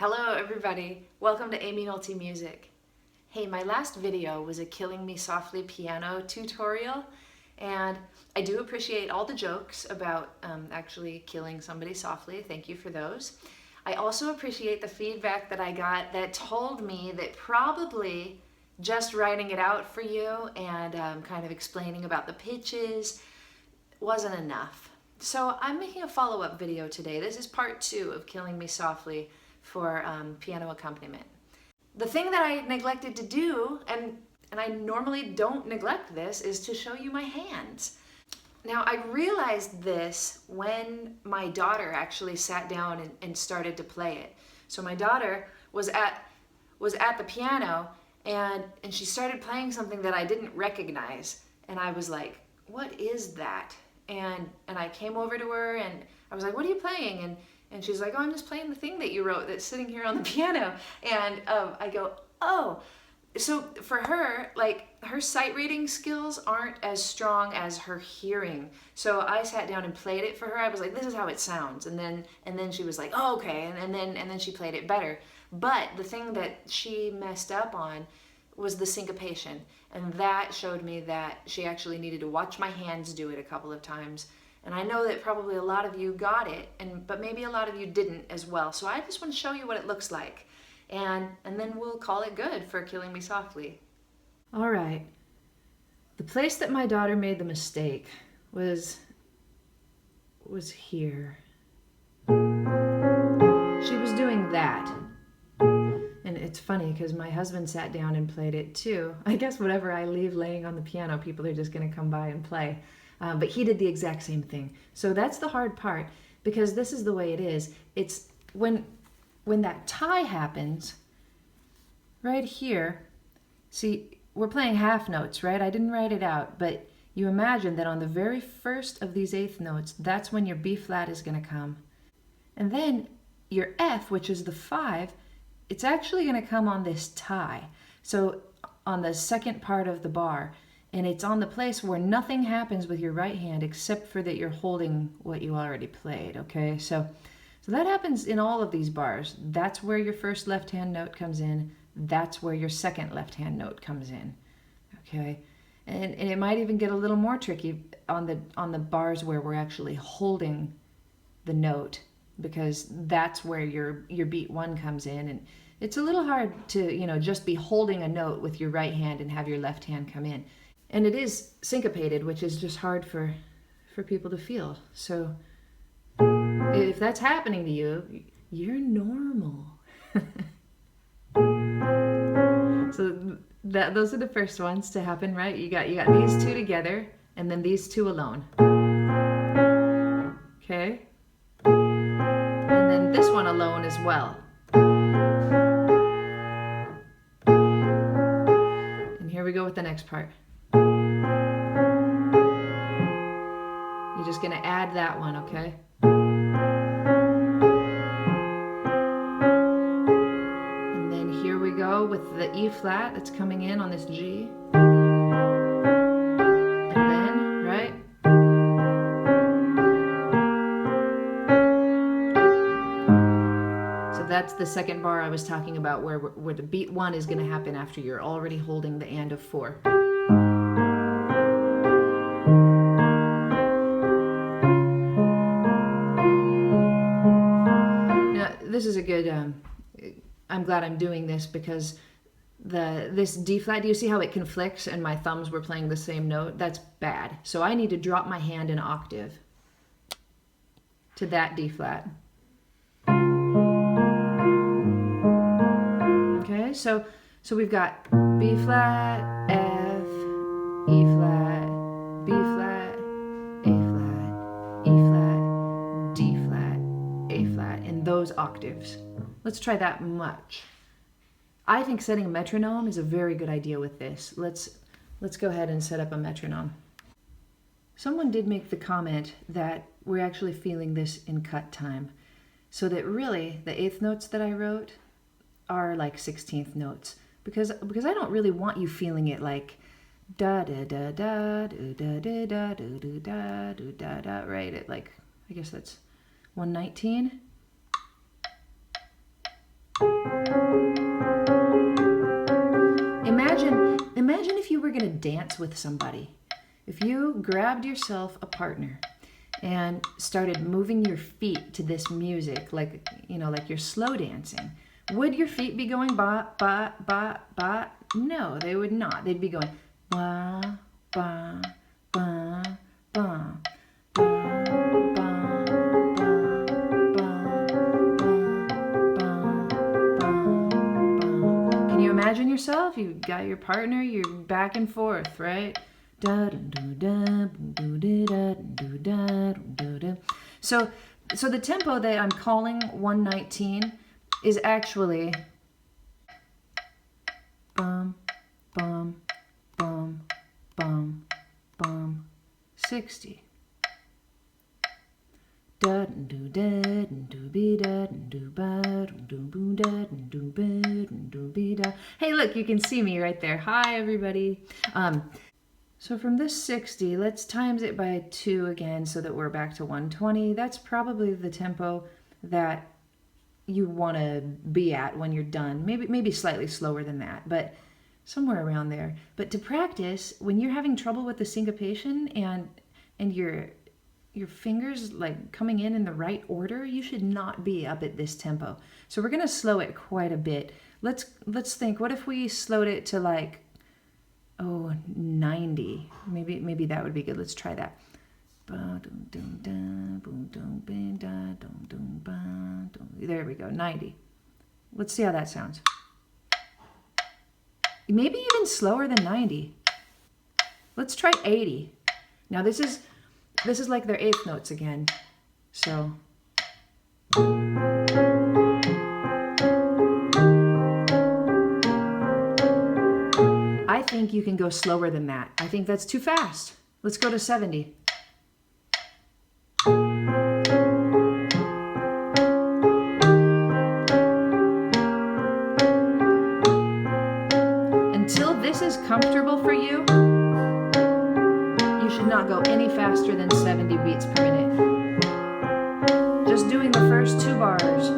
Hello everybody, welcome to Aimee Nolte Music. Hey, my last video was a Killing Me Softly piano tutorial, and I do appreciate all the jokes about actually killing somebody softly. Thank you for those. I also appreciate the feedback that I got that told me that probably just writing it out for you and kind of explaining about the pitches wasn't enough. So I'm making a follow-up video today. This is part 2 of Killing Me Softly for piano accompaniment. The thing that I neglected to do, and I normally don't neglect this, is to show you my hands. Now, I realized this when my daughter actually sat down and started to play it. So my daughter was at the piano and she started playing something that I didn't recognize, and I was like, what is that? And I came over to her and I was like, what are you playing? And she's like, oh, I'm just playing the thing that you wrote that's sitting here on the piano. And I go, oh. So for her, like, her sight reading skills aren't as strong as her hearing. So I sat down and played it for her. I was like, this is how it sounds. And then she was like, oh, okay. And then she played it better. But the thing that she messed up on was the syncopation. And that showed me that she actually needed to watch my hands do it a couple of times. And I know that probably a lot of you got it, but maybe a lot of you didn't as well. So I just want to show you what it looks like. And then we'll call it good for Killing Me Softly. All right. The place that my daughter made the mistake was here. She was doing that. And it's funny because my husband sat down and played it too. I guess whatever I leave laying on the piano, people are just going to come by and play. But he did the exact same thing. So that's the hard part, because this is the way it is. It's when that tie happens, right here, see, we're playing half notes, right? I didn't write it out, but you imagine that on the very first of these eighth notes, that's when your B flat is going to come. And then your F, which is the 5, it's actually going to come on this tie. So on the second part of the bar. And it's on the place where nothing happens with your right hand except for that you're holding what you already played, okay? So that happens in all of these bars. That's where your first left-hand note comes in. That's where your second left-hand note comes in, okay? And it might even get a little more tricky on the bars where we're actually holding the note, because that's where your beat 1 comes in. And it's a little hard to, just be holding a note with your right hand and have your left hand come in. And it is syncopated, which is just hard for people to feel. So if that's happening to you, you're normal. So those are the first ones to happen, right? You got these two together, and then these two alone. Okay? And then this one alone as well. And here we go with the next part. You're just going to add that one, okay? And then here we go with the E flat that's coming in on this G. And then, right? So that's the second bar I was talking about, where the beat 1 is going to happen after you're already holding the and of 4. This is a good, I'm glad I'm doing this, because this D flat, do you see how it conflicts and my thumbs were playing the same note? That's bad. So I need to drop my hand an octave to that D flat. Okay, so we've got B flat, F, E flat, B flat, A flat, E flat, D flat, A flat, in those octaves. Let's try that much. I think setting a metronome is a very good idea with this. Let's go ahead and set up a metronome. Someone did make the comment that we're actually feeling this in cut time, so that really the eighth notes that I wrote are like 16th notes, because I don't really want you feeling it like da da da da da da da da da da da da, right? It, like, I guess that's 119. dance with somebody, if you grabbed yourself a partner and started moving your feet to this music, like, you know, like you're slow dancing, would your feet be going ba, ba, ba, ba? No, they would not. They'd be going ba, ba, ba, ba. Can you imagine yourself? You got your partner, you're back and forth, right? So the tempo that I'm calling 119 is actually bum, bum, bum, bum, bum, 60. Hey, look, you can see me right there. Hi, everybody. So from this 60, let's times it by 2 again so that we're back to 120. That's probably the tempo that you want to be at when you're done. Maybe slightly slower than that, but somewhere around there. But to practice, when you're having trouble with the syncopation and your fingers like coming in the right order, you should not be up at this tempo. So we're going to slow it quite a bit. Let's think, what if we slowed it to like 90? Maybe that would be good. Let's try that. There we go, 90. Let's see how that sounds. Maybe even slower than 90. Let's try 80. Now this is like their eighth notes again. So I think you can go slower than that. I think that's too fast. Let's go to 70. Until this is comfortable for you, you should not go any faster than 70 beats per minute. Just doing the first 2 bars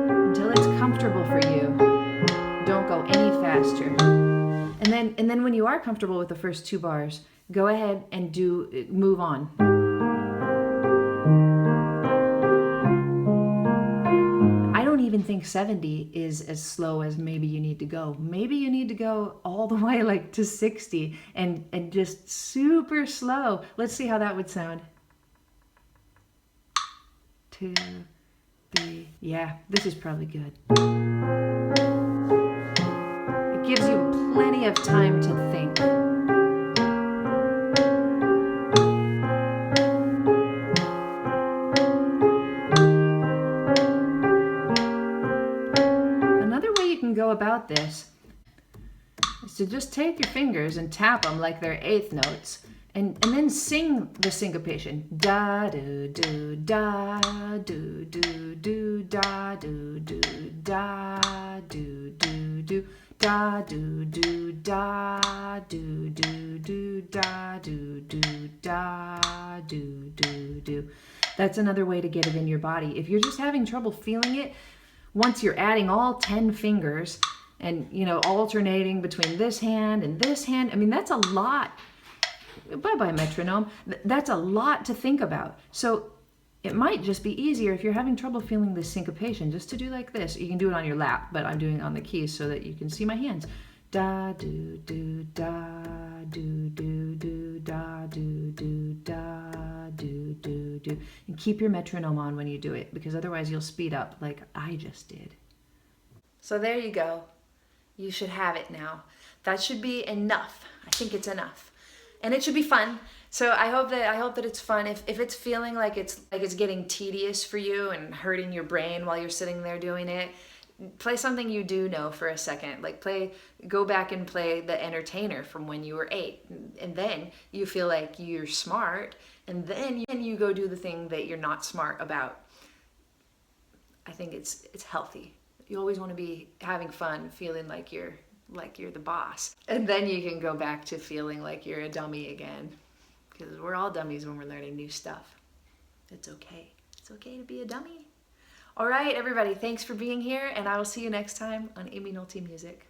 until it's comfortable for you. Don't go any faster. And then when you are comfortable with the first 2 bars, go ahead and move on. I don't even think 70 is as slow as maybe you need to go. Maybe you need to go all the way like to 60 and just super slow. Let's see how that would sound. 2, 3, yeah, this is probably good. It gives you plenty of time to think. Another way you can go about this is to just take your fingers and tap them like they're eighth notes, and then sing the syncopation. Da do do da do do do da do do da do do do da do do da do do do da do do da do do do. That's another way to get it in your body. If you're just having trouble feeling it, once you're adding all 10 fingers and, you know, alternating between this hand and this hand, I mean, that's a lot. Bye-bye, metronome. That's a lot to think about. So it might just be easier if you're having trouble feeling this syncopation, just to do like this. You can do it on your lap, but I'm doing it on the keys so that you can see my hands. Da do do da do do do da do do da do do do. And keep your metronome on when you do it, because otherwise you'll speed up like I just did. So there you go. You should have it now. That should be enough. I think it's enough. And it should be fun. So I hope that it's fun. If it's feeling like it's getting tedious for you and hurting your brain while you're sitting there doing it, play something you do know for a second. Like go back and play The Entertainer from when you were 8, and then you feel like you're smart, and then you go do the thing that you're not smart about. I think it's healthy. You always want to be having fun, feeling like you're the boss. And then you can go back to feeling like you're a dummy again. Because we're all dummies when we're learning new stuff. It's okay. It's okay to be a dummy. All right, everybody, thanks for being here, and I will see you next time on Aimee Nolte Music.